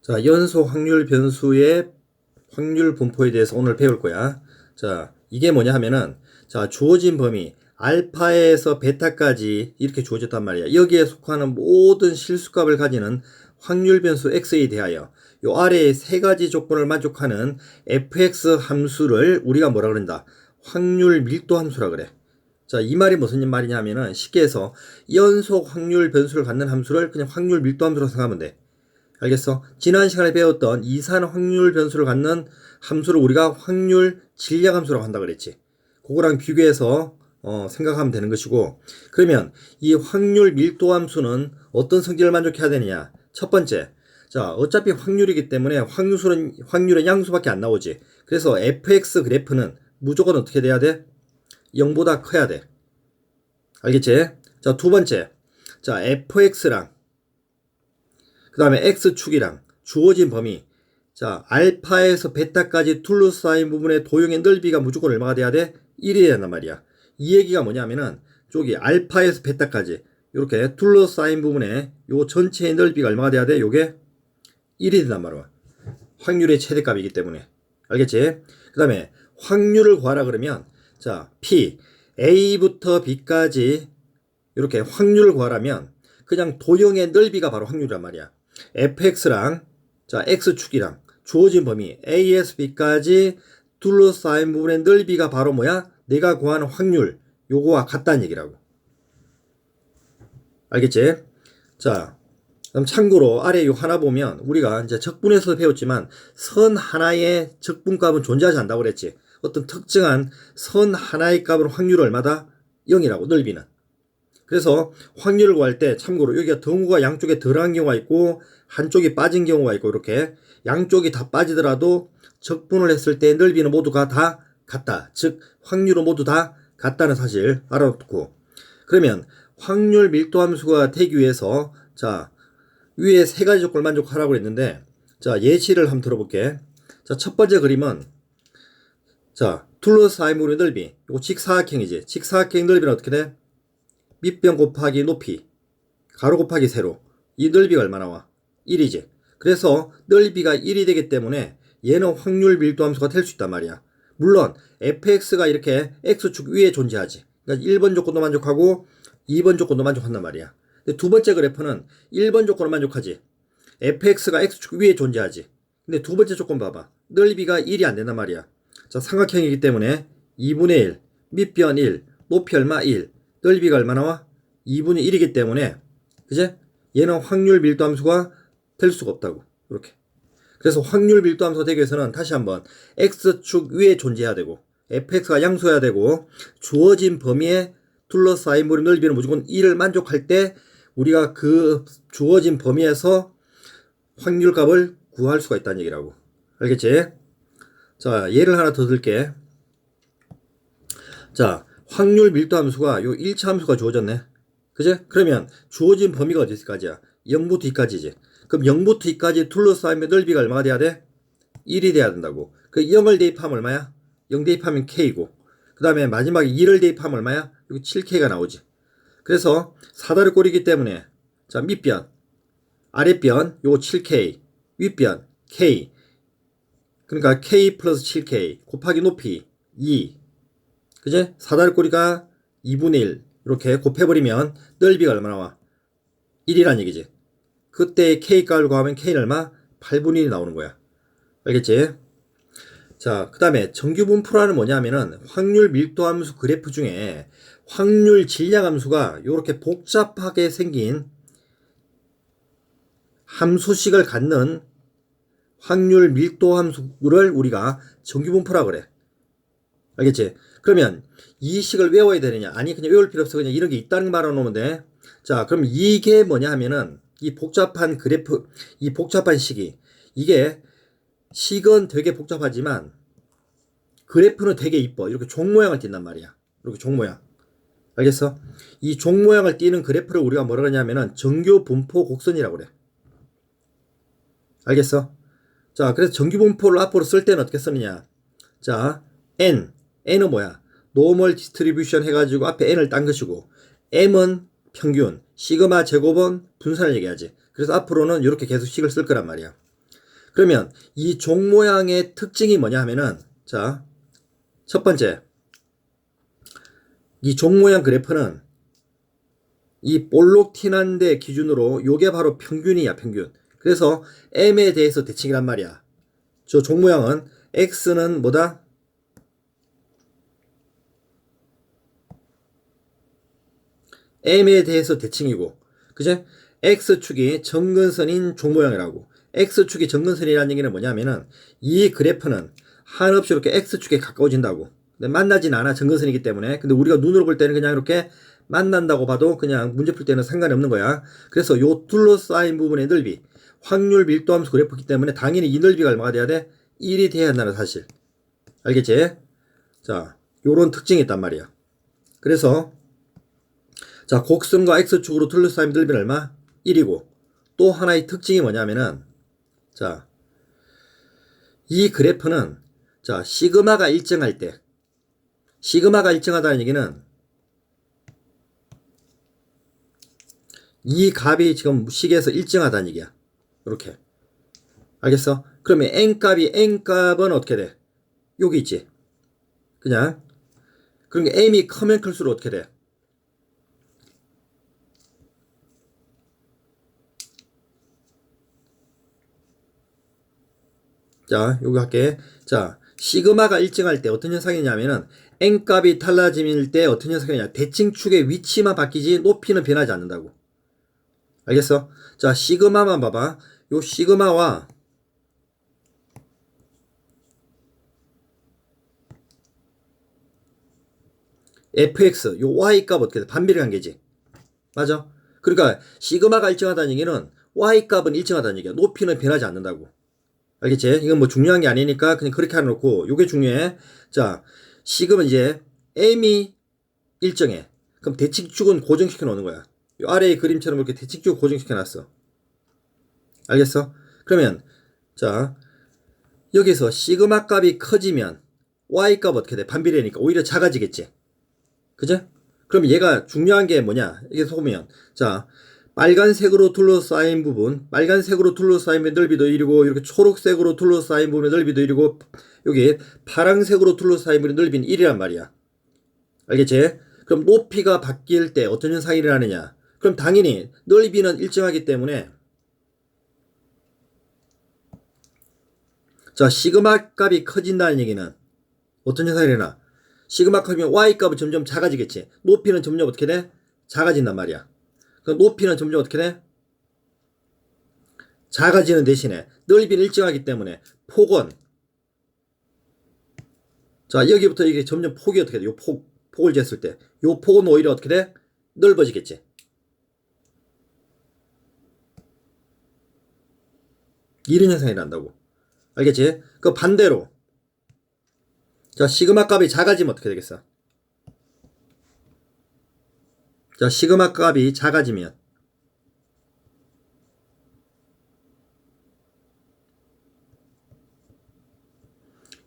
자, 연소 확률 변수의 확률 분포에 대해서 오늘 배울 거야. 자, 이게 뭐냐 하면은, 자, 주어진 범위, 알파에서 베타까지 이렇게 주어졌단 말이야. 여기에 속하는 모든 실수값을 가지는 확률 변수 x에 대하여 요 아래의 세 가지 조건을 만족하는 fx 함수를 우리가 뭐라 그런다? 확률 밀도 함수라 그래. 자, 이 말이 무슨 말이냐 하면은 쉽게 해서 연속 확률 변수를 갖는 함수를 그냥 확률 밀도 함수로 생각하면 돼. 알겠어? 지난 시간에 배웠던 이산 확률 변수를 갖는 함수를 우리가 확률 질량 함수라고 한다 그랬지. 그거랑 비교해서 생각하면 되는 것이고, 그러면 이 확률 밀도 함수는 어떤 성질을 만족해야 되느냐? 첫 번째, 자, 어차피 확률이기 때문에 확률은 양수밖에 안 나오지. 그래서 fx 그래프는 무조건 어떻게 돼야 돼? 0보다 커야 돼. 알겠지? 자, 두 번째, 자, fx랑 그 다음에 x축이랑 주어진 범위, 자, 알파에서 베타까지 둘러싸인 부분의 도형의 넓이가 무조건 얼마가 돼야 돼? 1이 된단 말이야. 이 얘기가 뭐냐면은 저기 알파에서 베타까지 이렇게 둘러싸인 부분의 요 전체의 넓이가 얼마가 돼야 돼? 요게 1이 된단 말이야. 확률의 최대값이기 때문에. 알겠지? 그 다음에 확률을 구하라 그러면, 자, P, A부터 B까지 이렇게 확률을 구하라면 그냥 도형의 넓이가 바로 확률이란 말이야. fx랑, 자, x축이랑 주어진 범위 a에서 b까지 둘러싸인 부분의 넓이가 바로 뭐야? 내가 구하는 확률, 요거와 같다는 얘기라고. 알겠지? 자, 그럼 참고로 아래 요 하나 보면 우리가 이제 적분에서 배웠지만 선 하나의 적분값은 존재하지 않는다고 그랬지. 어떤 특정한 선 하나의 값은 확률 얼마다? 0이라고, 넓이는. 그래서 확률을 구할 때 참고로 여기가 등호가 양쪽에 덜한 경우가 있고 한쪽이 빠진 경우가 있고, 이렇게 양쪽이 다 빠지더라도 적분을 했을 때 넓이는 모두가 다 같다. 즉 확률은 모두 다 같다는 사실 알아놓고, 그러면 확률 밀도 함수가 되기 위해서, 자, 위에 세 가지 조건을 만족하라고 했는데, 자, 예시를 한번 들어볼게. 자, 첫 번째 그림은, 자, 둘러싸인 부분의 넓이, 이거 직사각형이지. 직사각형 넓이는 어떻게 돼? 밑변 곱하기 높이, 가로 곱하기 세로. 이 넓이가 얼마 나와? 1이지. 그래서 넓이가 1이 되기 때문에 얘는 확률 밀도 함수가 될 수 있단 말이야. 물론 fx가 이렇게 x축 위에 존재하지. 그러니까 1번 조건도 만족하고 2번 조건도 만족한단 말이야. 근데 두 번째 그래프는 1번 조건을 만족하지. fx가 x축 위에 존재하지. 근데 두 번째 조건 봐봐. 넓이가 1이 안 된단 말이야. 자, 삼각형이기 때문에 2분의 1, 밑변 1, 높이 얼마? 1. 넓이가 얼마 나와? 2분의 1이기 때문에, 그제? 얘는 확률 밀도 함수가 될 수가 없다고. 이렇게. 그래서 확률 밀도 함수가 되기 위해서는 다시 한번 x축 위에 존재해야 되고, fx가 양수해야 되고, 주어진 범위에 둘러싸인 부분의 넓이는 무조건 1을 만족할 때 우리가 그 주어진 범위에서 확률 값을 구할 수가 있다는 얘기라고. 알겠지? 자, 예를 하나 더 들게. 자, 확률 밀도 함수가 요 1차 함수가 주어졌네. 그제? 그러면 주어진 범위가 어디까지야? 0부터 2까지지. 그럼 0부터 2까지 둘러싸인 넓이가 얼마가 돼야 돼? 1이 돼야 된다고. 그 0을 대입하면 얼마야? 0 대입하면 k고. 그 다음에 마지막에 2를 대입하면 얼마야? 여기 7k가 나오지. 그래서 사다리꼴이기 때문에, 자, 밑변, 아랫변 요거 7k, 윗변 k. 그러니까 k 플러스 7k 곱하기 높이 2. 그제? 사다리꼴이가 2분의 1 이렇게 곱해버리면 넓이가 얼마 나와? 1이란 얘기지. 그때 k값을 구하면 k는 얼마? 8분의 1이 나오는 거야. 알겠지? 자, 그 다음에 정규분포라는 뭐냐면은 확률 밀도 함수 그래프 중에 확률 질량 함수가 이렇게 복잡하게 생긴 함수식을 갖는 확률 밀도 함수를 우리가 정규분포라 그래. 알겠지? 그러면 이 식을 외워야 되느냐? 아니, 그냥 외울 필요 없어. 그냥 이런 게 있다는 말을 놓으면 돼. 자, 그럼 이게 뭐냐 하면은 이 복잡한 그래프, 이 복잡한 식이, 이게 식은 되게 복잡하지만 그래프는 되게 이뻐. 이렇게 종 모양을 띈단 말이야. 이렇게 종 모양. 알겠어? 이 종 모양을 띄는 그래프를 우리가 뭐라 그러냐면은 정규분포 곡선이라고 그래. 알겠어? 자, 그래서 정규분포를 앞으로 쓸 때는 어떻게 쓰느냐? 자, n은 뭐야? 노멀 디스트리뷰션 해가지고 앞에 n을 딴 것이고, m은 평균, 시그마 제곱은 분산을 얘기하지. 그래서 앞으로는 이렇게 계속 식을 쓸 거란 말이야. 그러면 이 종 모양의 특징이 뭐냐 하면은, 자, 첫 번째, 이 종 모양 그래프는 이 볼록 튀는 데 기준으로 요게 바로 평균이야, 평균. 그래서 m에 대해서 대칭이란 말이야. 저 종 모양은 x는 뭐다? m에 대해서 대칭이고, 그제? x축이 정근선인 종 모양이라고. x축이 정근선이라는 얘기는 뭐냐면은 이 그래프는 한없이 이렇게 x축에 가까워진다고. 근데 만나진 않아, 정근선이기 때문에. 근데 우리가 눈으로 볼 때는 그냥 이렇게 만난다고 봐도 그냥 문제 풀 때는 상관이 없는 거야. 그래서 요 둘러싸인 부분의 넓이, 확률 밀도함수 그래프이기 때문에 당연히 이 넓이가 얼마가 돼야 돼? 1이 돼야 한다는 사실. 알겠지? 자, 요런 특징이 있단 말이야. 그래서 자, 곡선과 x축으로 둘러싸인 넓이는 얼마? 1이고, 또 하나의 특징이 뭐냐면은, 자, 이 그래프는, 자, 시그마가 일정할 때, 시그마가 일정하다는 얘기는, 이 값이 지금 식에서 일정하다는 얘기야. 이렇게. 알겠어? 그러면 n값은 어떻게 돼? 여기 있지. 그냥. 그러니까 m이 크면 클수록 어떻게 돼? 자, 요거 할게. 자, 시그마가 일정할 때 어떤 현상이냐면은 n값이 달라질 때 어떤 현상이냐. 대칭축의 위치만 바뀌지 높이는 변하지 않는다고. 알겠어? 자, 시그마만 봐봐. 요 시그마와 fx, 요 y값 어떻게 돼? 반비례 관계지. 맞아? 그러니까 시그마가 일정하다는 얘기는 y값은 일정하다는 얘기야. 높이는 변하지 않는다고. 알겠지? 이건 뭐 중요한 게 아니니까 그냥 그렇게 해놓고 요게 중요해. 자, 시그마 이제 m이 일정해. 그럼 대칭축은 고정시켜 놓는 거야. 요 아래의 그림처럼 이렇게 대칭축 고정시켜 놨어. 알겠어? 그러면 자, 여기서 시그마 값이 커지면 y 값 어떻게 돼? 반비례니까 오히려 작아지겠지. 그죠? 그럼 얘가 중요한 게 뭐냐? 이게 보면 자, 빨간색으로 둘러싸인 부분, 빨간색으로 둘러싸인 넓이도 1이고 이렇게 초록색으로 둘러싸인 부분의 넓이도 1이고 여기 파란색으로 둘러싸인 부분의 넓이는 1이란 말이야. 알겠지? 그럼 높이가 바뀔 때 어떤 현상이 일어나느냐? 그럼 당연히 넓이는 일정하기 때문에 자, 시그마 값이 커진다는 얘기는 어떤 현상이 일어나? 시그마 값이면 y 값은 점점 작아지겠지. 높이는 점점 어떻게 돼? 작아진단 말이야. 그럼 높이는 점점 어떻게 돼? 작아지는 대신에 넓이는 일정하기 때문에 폭은 자, 여기부터 이게 점점 폭이 어떻게 돼? 요 폭을 쟀을 때 요 폭은 오히려 어떻게 돼? 넓어지겠지. 이런 현상이 난다고. 알겠지? 그 반대로 자, 시그마 값이 작아지면 어떻게 되겠어? 자, 시그마 값이 작아지면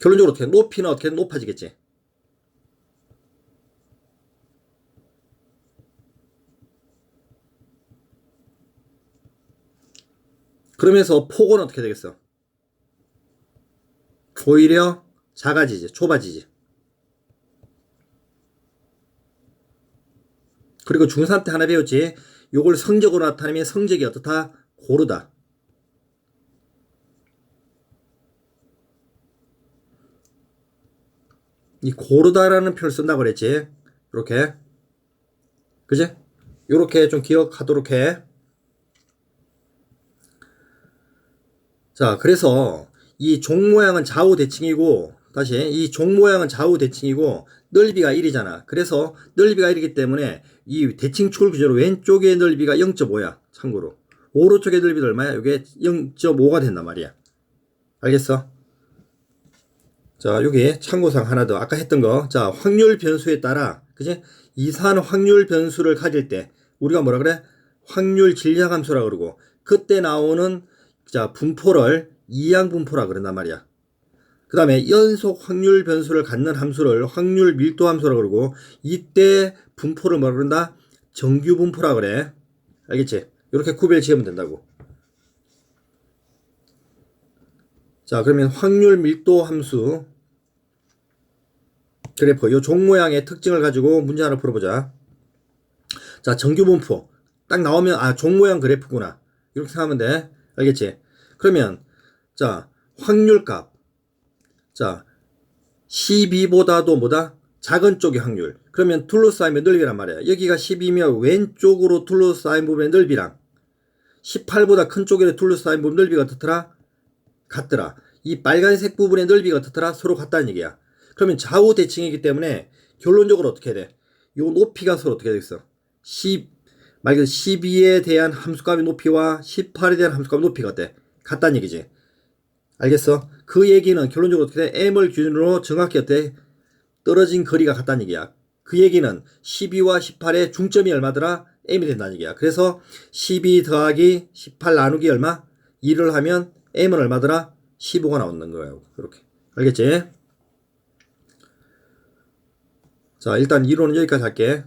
결론적으로 어떻게 높이는 어떻게 높아지겠지. 그러면서 폭은 어떻게 되겠어? 오히려 작아지지, 좁아지지. 그리고 중3 때 하나 배웠지. 요걸 성적으로 나타내면 성적이 어떻다? 고르다. 이 고르다라는 표현을 쓴다고 그랬지. 이렇게. 그지? 요렇게 좀 기억하도록 해. 자, 그래서 이 종 모양은 좌우 대칭이고, 다시 이 종 모양은 좌우 대칭이고 넓이가 1이잖아. 그래서 넓이가 1이기 때문에 이 대칭축을 기준으로 왼쪽의 넓이가 0.5야. 참고로 오른쪽의 넓이도 얼마야? 이게 0.5가 된단 말이야. 알겠어? 자, 여기 참고사항 하나 더. 아까 했던 거. 자, 확률 변수에 따라, 그지? 이산 확률 변수를 가질 때, 우리가 뭐라 그래? 확률 질량함수라 그러고, 그때 나오는, 자, 분포를 이항 분포라 그런단 말이야. 그 다음에 연속 확률 변수를 갖는 함수를 확률 밀도 함수라 그러고, 이때 분포를 뭐라 그런다? 정규 분포라 그래. 알겠지? 이렇게 구별 지으면 된다고. 자, 그러면 확률 밀도 함수 그래프 요 종 모양의 특징을 가지고 문제 하나 풀어보자. 자, 정규 분포 딱 나오면 아, 종 모양 그래프구나 이렇게 생각하면 돼. 알겠지? 그러면 자, 확률값 자 12보다도 뭐다? 작은 쪽의 확률. 그러면 둘러싸임의 넓이란 말이야. 여기가 12면 왼쪽으로 둘러싸인 부분의 넓이랑 18보다 큰 쪽에 둘러싸인 부분 넓이가 어떻더라? 같더라. 이 빨간색 부분의 넓이가 어떻더라? 서로 같다는 얘기야. 그러면 좌우 대칭이기 때문에 결론적으로 어떻게 돼? 요 높이가 서로 어떻게 되겠어? 말 그대로 12에 대한 함수값의 높이와 18에 대한 함수값의 높이가 어때? 같다는 얘기지. 알겠어? 그 얘기는 결론적으로 어떻게 돼? M을 기준으로 정확히 어때? 떨어진 거리가 같다는 얘기야. 그 얘기는 12와 18의 중점이 얼마더라? M이 된다는 얘기야. 그래서 12 더하기 18 나누기 얼마? 2를 하면 M은 얼마더라? 15가 나오는 거예요. 이렇게. 알겠지? 자, 일단 이론은 여기까지 할게.